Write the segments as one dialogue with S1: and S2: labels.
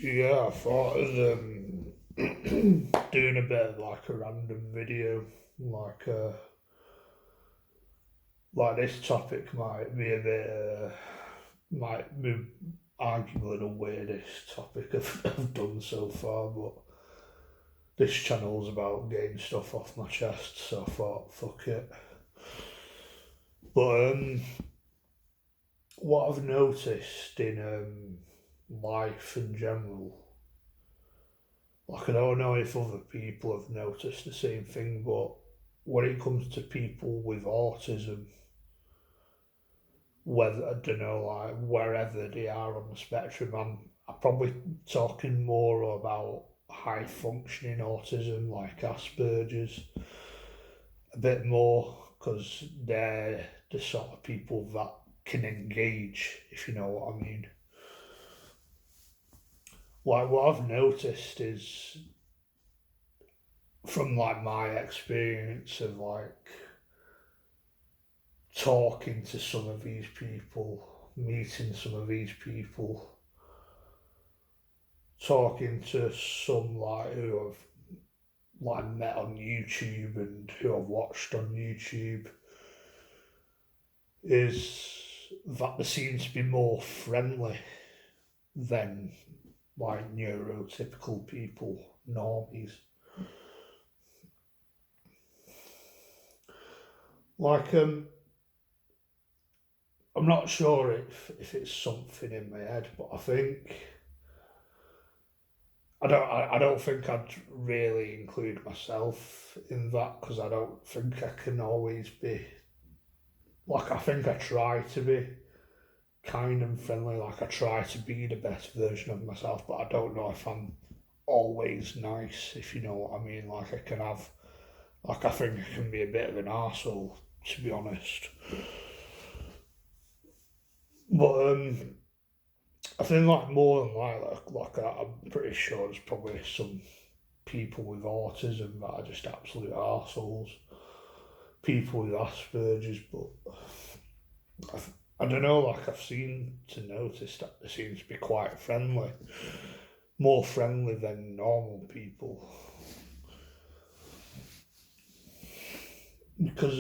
S1: Yeah, I thought of doing a bit of like a random video, like uh, like this topic might be a bit, might be arguably the weirdest topic I've done so far, but this channel's about getting stuff off my chest, so I thought, fuck it. But what I've noticed in life in general, like I don't know if other people have noticed the same thing, but when it comes to people with autism, whether I don't know, like wherever they are on the spectrum, I'm probably talking more about high functioning autism, like Asperger's, a bit more because they're the sort of people that can engage, if you know what I mean. Like what I've noticed is from like my experience of like talking to some of these people, meeting some of these people, talking to some like who I've like met on YouTube and who I've watched on YouTube, is that they seem to be more friendly than like neurotypical people, normies. Like I'm not sure if it's something in my head, but I don't think I'd really include myself in that because I don't think I can always be like I think I try to be kind and friendly, like I try to be the best version of myself, but I don't know if I'm always nice, if you know what I mean. Like I can have like I think I can be a bit of an arsehole, to be honest. But I think like more than I'm pretty sure there's probably some people with autism that are just absolute arseholes. People with Asperger's, but I don't know. Like I've seen to notice that they seem to be quite friendly, more friendly than normal people. Because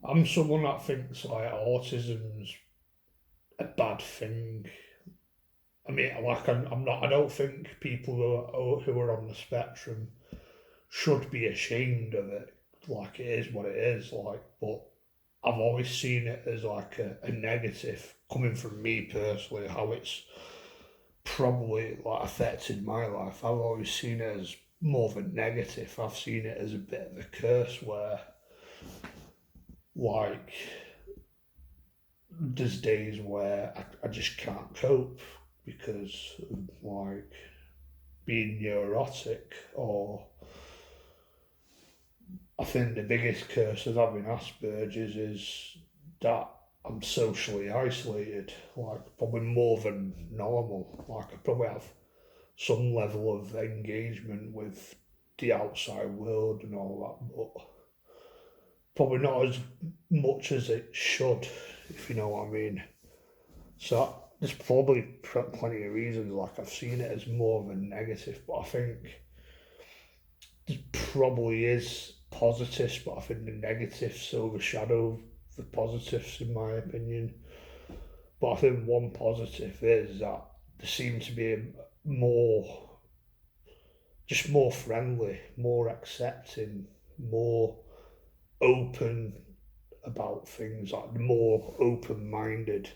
S1: I'm someone that thinks like autism's a bad thing. I mean, like I'm not. I don't think people who are on the spectrum should be ashamed of it. Like it is what it is. Like, but I've always seen it as like a negative coming from me personally. How it's probably like affected my life. I've always seen it as more of a negative. I've seen it as a bit of a curse where like there's days where I just can't cope because of, like being neurotic, or I think the biggest curse of having Asperger's is that I'm socially isolated, like probably more than normal. Like I probably have some level of engagement with the outside world and all that, but probably not as much as it should, if you know what I mean. So there's probably plenty of reasons. Like I've seen it as more of a negative, but I think there probably is positives, but I think the negatives overshadow the positives, in my opinion. But I think one positive is that they seem to be more, just more friendly, more accepting, more open about things, like more open minded.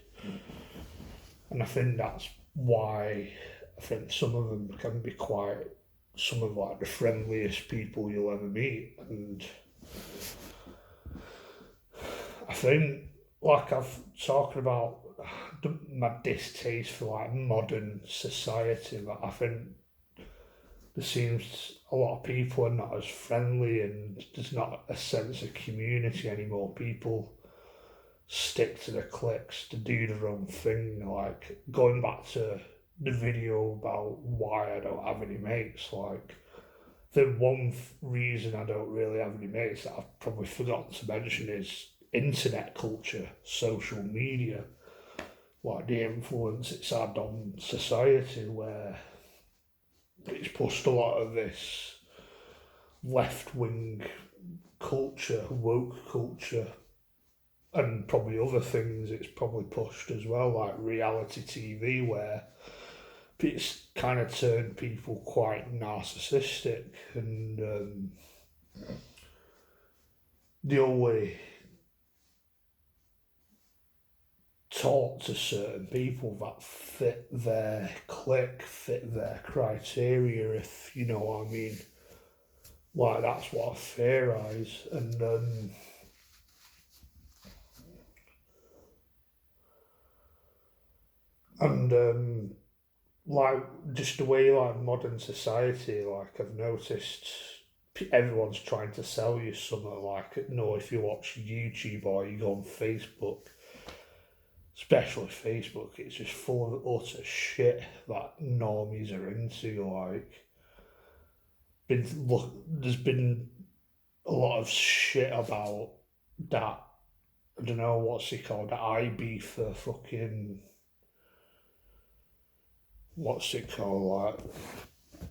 S1: And I think that's why I think some of them can be quite some of like the friendliest people you'll ever meet. And I think like I've talked about my distaste for like modern society, that I think there seems a lot of people are not as friendly and there's not a sense of community anymore. People stick to the cliques to do their own thing. Like going back to the video about why I don't have any mates, like the one reason I don't really have any mates that I've probably forgotten to mention is internet culture, social media. like the influence it's had on society, where it's pushed a lot of this left-wing culture, woke culture, and probably other things it's probably pushed as well, like reality TV, where it's kind of turned people quite narcissistic, and they only talk to certain people that fit their clique, fit their criteria, if you know what I mean. Like, that's what I theorise, and like, just the way, like, modern society, like, I've noticed everyone's trying to sell you something, like, if you watch YouTube or you go on Facebook, especially Facebook, it's just full of utter shit that normies are into. Like, there's been a lot of shit about that. I don't know what's it called. That IB for fucking, what's it called? Like,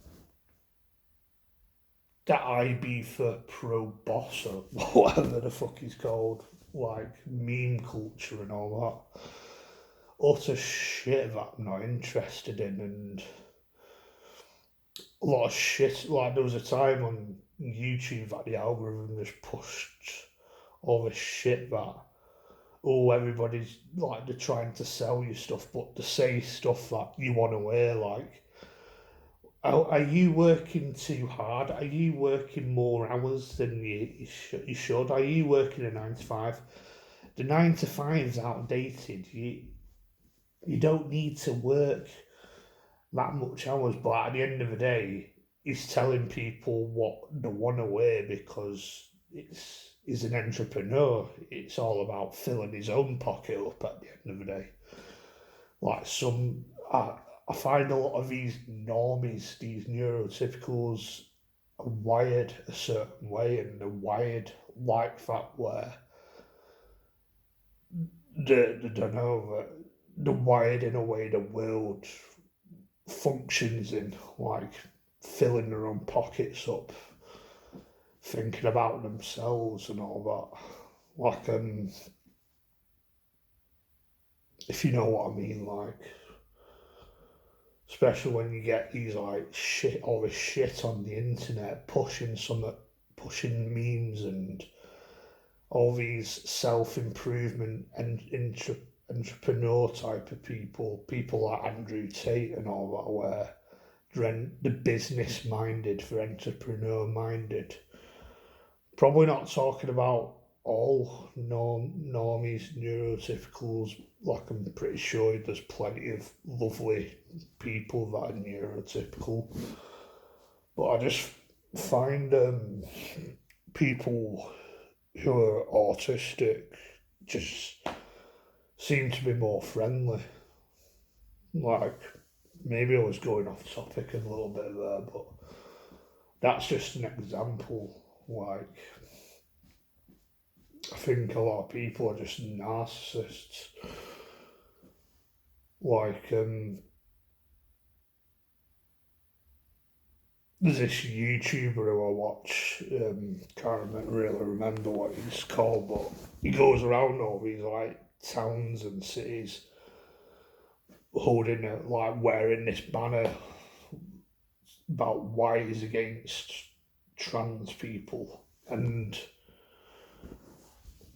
S1: that IB for pro boss or whatever the fuck he's called. Like, meme culture and all that. Utter shit that I'm not interested in, and a lot of shit. Like, there was a time on YouTube that the algorithm just pushed all this shit that, everybody's like, they're trying to sell you stuff, but to say stuff that you want to hear, like, are you working too hard? Are you working more hours than you should? Are you working a 9 to 5? The 9 to 5's outdated. You don't need to work that much hours, but at the end of the day, he's telling people what they want to wear because he's an entrepreneur. It's all about filling his own pocket up at the end of the day. Like, I find a lot of these normies, these neurotypicals, are wired a certain way, and they're wired like that, where they don't know that they're wired in a way the world functions in, like filling their own pockets up, thinking about themselves and all that. Like, if you know what I mean, like, especially when you get these, like, all this shit on the internet, pushing memes and all these self-improvement and entrepreneur type of people like Andrew Tate and all that, where the business minded for entrepreneur minded. Probably not talking about all normies, neurotypicals. Like, I'm pretty sure there's plenty of lovely people that are neurotypical, but I just find people who are autistic just seem to be more friendly. Like, maybe I was going off topic a little bit there, but that's just an example. Like, I think a lot of people are just narcissists. Like, there's this YouTuber who I watch, can't really remember what he's called, but he goes around all these, like, towns and cities holding wearing this banner about why he's against trans people. And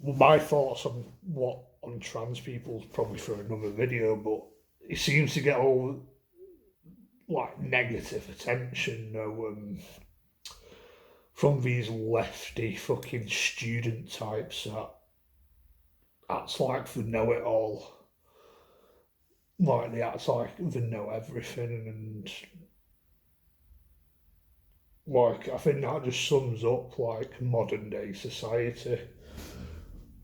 S1: my thoughts on trans people is probably for another video, but he seems to get all, like, negative attention, from these lefty fucking student types that's like they know it all. Like, they act like they know everything, and like, I think that just sums up, like, modern day society,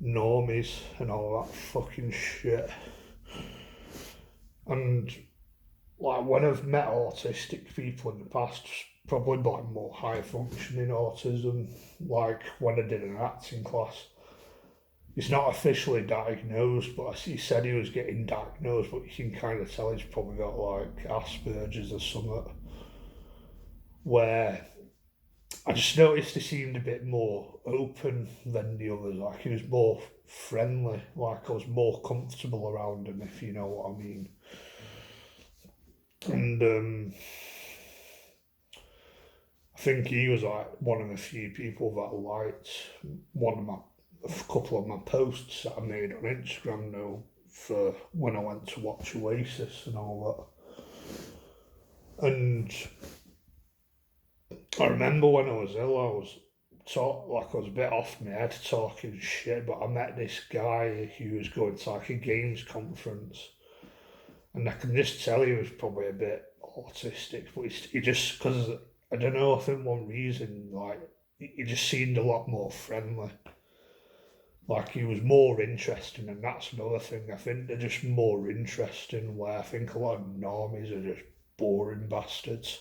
S1: normies and all that fucking shit. And like, when I've met autistic people in the past, probably like more high functioning autism, like when I did an acting class, he's not officially diagnosed, but he said he was getting diagnosed, but you can kind of tell he's probably got like Asperger's or something, where I just noticed he seemed a bit more open than the others. Like he was more friendly. Like I was more comfortable around him, if you know what I mean. And I think he was like one of the few people that liked a couple of my posts that I made on Instagram now for when I went to watch Oasis and all that. And I remember when I was ill, I was a bit off my head talking shit, but I met this guy who was going to like a games conference, and I can just tell he was probably a bit autistic, but he just because I don't know, I think one reason like he just seemed a lot more friendly. Like he was more interesting, and that's another thing. I think they're just more interesting. Where I think a lot of normies are just boring bastards.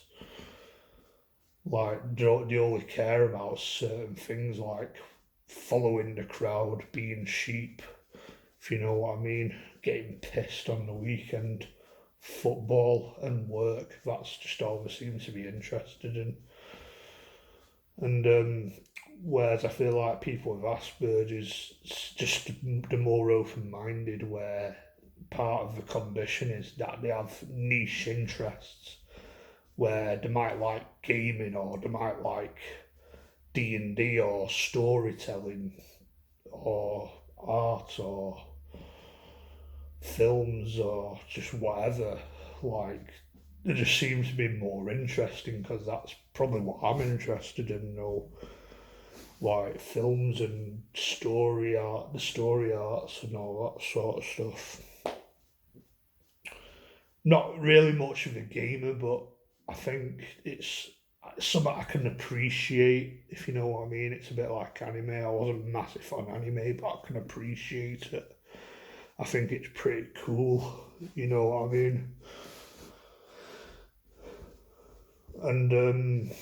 S1: Like they only care about certain things, like following the crowd, being sheep, if you know what I mean, getting pissed on the weekend, football and work. That's just all they seem to be interested in. And whereas I feel like people with Asperger's, just the more open-minded, where part of the condition is that they have niche interests, where they might like gaming or they might like D&D or storytelling or art or films or just whatever. Like it just seems to be more interesting because that's probably what I'm interested in. Like films and story art, the story arts and all that sort of stuff. Not really much of a gamer, but I think it's something I can appreciate, if you know what I mean. It's a bit like anime. I wasn't massive on anime, but I can appreciate it. I think it's pretty cool, you know what I mean. And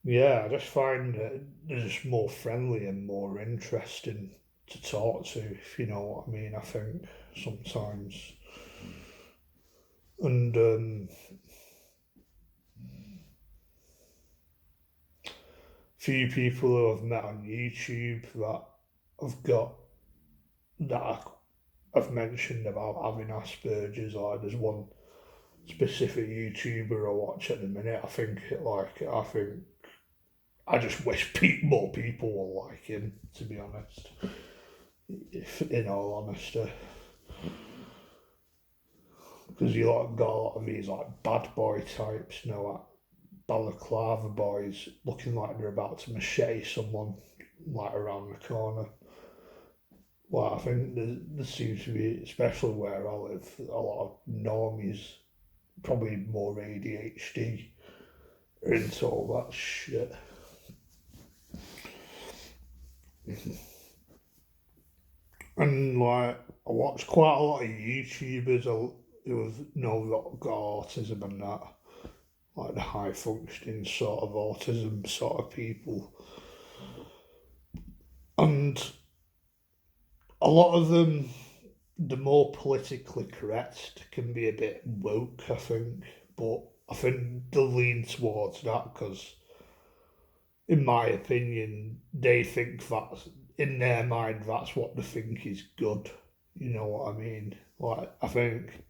S1: yeah, I just find that they're just more friendly and more interesting to talk to, if you know what I mean. I think sometimes, and few people who I've met on YouTube that I've got that I've mentioned about having Asperger's. Like there's one specific YouTuber I watch at the minute. I think I just wish more people were like him. To be honest, if in all honesty, because you like got a lot of these like bad boy types, you know, like balaclava boys looking like they're about to machete someone like around the corner. Well, I think there seems to be, especially where I live, a lot of normies, probably more ADHD, are into all that shit. And like, I watch quite a lot of YouTubers who have got autism and that, like the high functioning sort of autism sort of people. And a lot of them, the more politically correct can be a bit woke, I think. But I think they'll lean towards that because, in my opinion, they think that's, in their mind, that's what they think is good. You know what I mean? Like, I think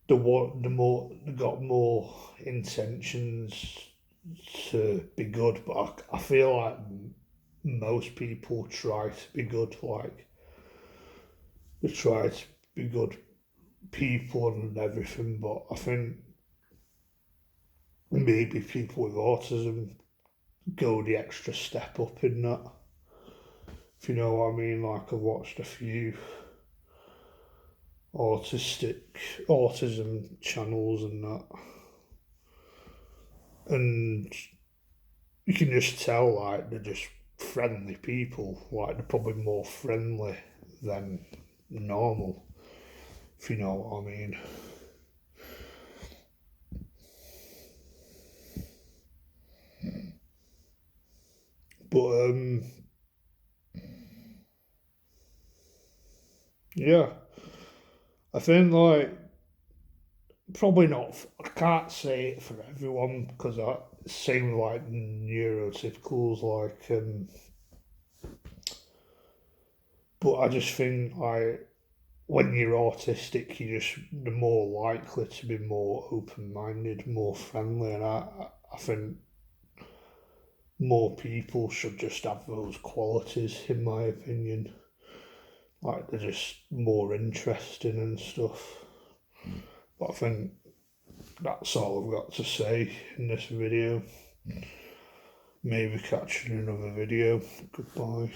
S1: the more they got more intentions to be good, but I feel like most people try to be good. Like they try to be good people and everything, but I think maybe people with autism go the extra step up in that. If you know what I mean, like I've watched a few autistic autism channels and that, and you can just tell like they're just friendly people. Like they're probably more friendly than normal, if you know what I mean. But yeah, I think like probably not. I can't say it for everyone because I same like neurotypicals, like but I just think like when you're autistic, you're more likely to be more open minded, more friendly, and I think more people should just have those qualities, in my opinion. Like they're just more interesting and stuff. But I think that's all I've got to say in this video. Maybe catch you in another video. Goodbye.